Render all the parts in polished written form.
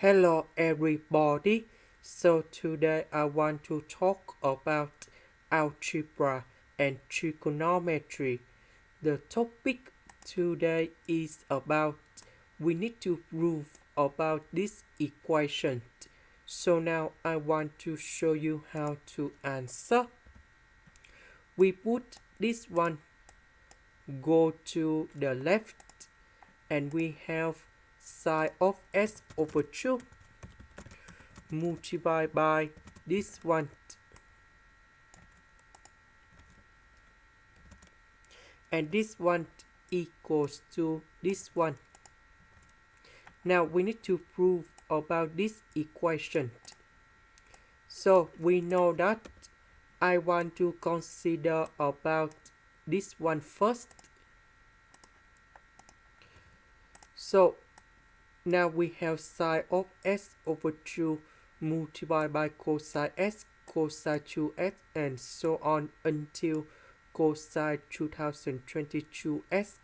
Hello everybody. So today I want to talk about algebra and trigonometry. The topic today is about we need to prove about this equation. So now I want to show you how to answer. We put this one go to the left and we have sine of s over 2 multiplied by this one and this one equals to this one. Now we need to prove about this equation. So we know that I want to consider about this one first. So now we have sine of s over 2 multiplied by cosine s, cosine 2x, and so on until cosine 2022x.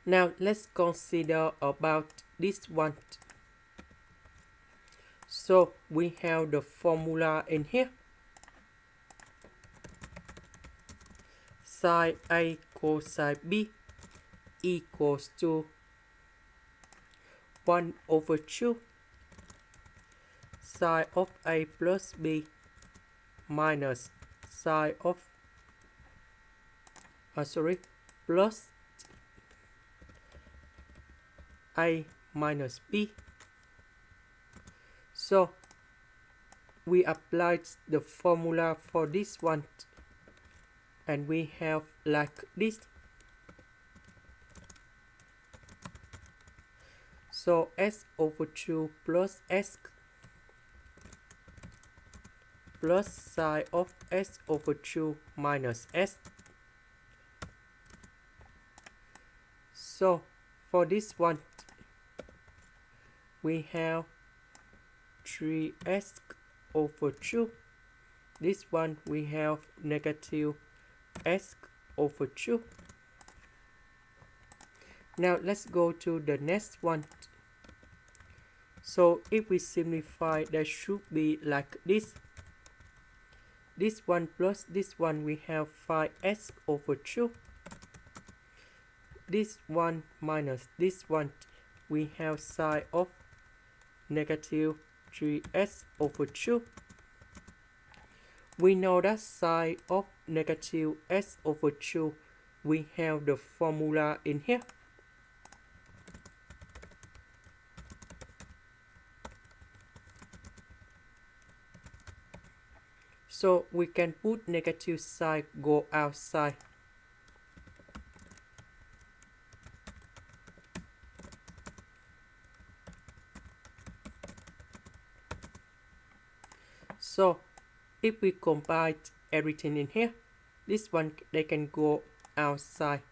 Now let's consider about this one. So we have the formula in here. Sine A cosine B equals to 1 over 2 sine of A plus B minus sine of plus A minus B. So we applied the formula for this one and we have like this. So s over 2 plus s plus sine of s over 2 minus s. So for this one we have 3s over 2. This one we have negative s over 2. Now let's go to the next one. So if we simplify, that should be like this. This one plus this one we have 5s over 2. This one minus this one we have sine of negative 3s over 2. We know that sine of negative s over 2, we have the formula in here. So we can put negative sign go outside. So if we combine everything in here, this one they can go outside.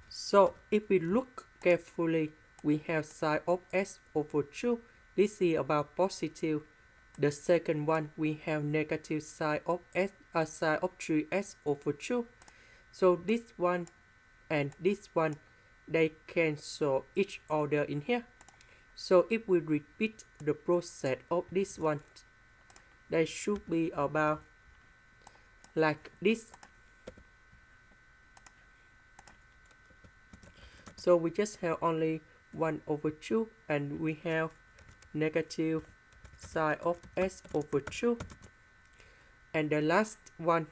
So if we look carefully, we have sine of s over 2. This is about positive. The second one we have negative sine of s, sine of 3s over 2. So this one and this one, they cancel each other in here. So if we repeat the process of this one, they should be about like this. So we just have only 1 over 2 and we have negative sine of s over 2. And the last one,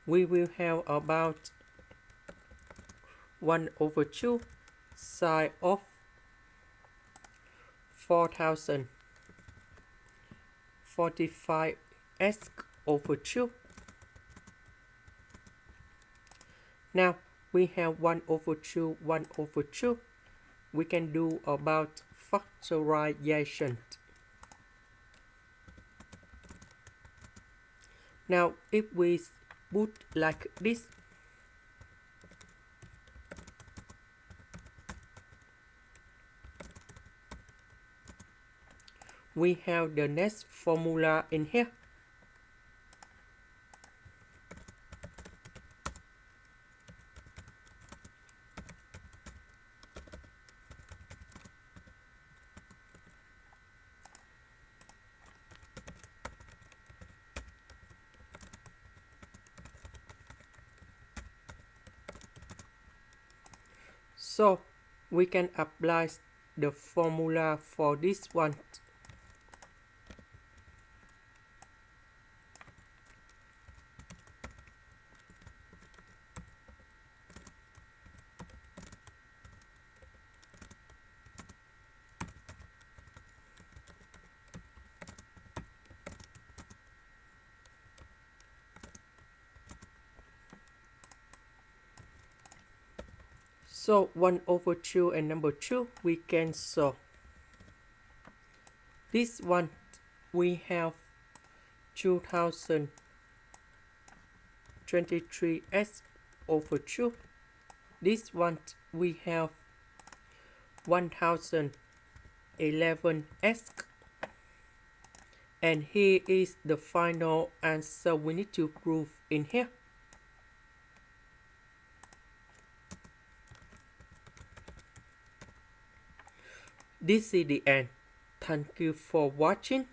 we will have about 1 over 2 sine of 4045s over 2. Now we have 1 over 2, 1 over 2. We can do about factorization. Now if we put like this. We have the next formula in here. So we can apply the formula for this one. So 1 over 2 and number 2 we cancel. This one we have 2023x over 2. This one we have 1011x. And here is the final answer we need to prove in here. This is the end. Thank you for watching.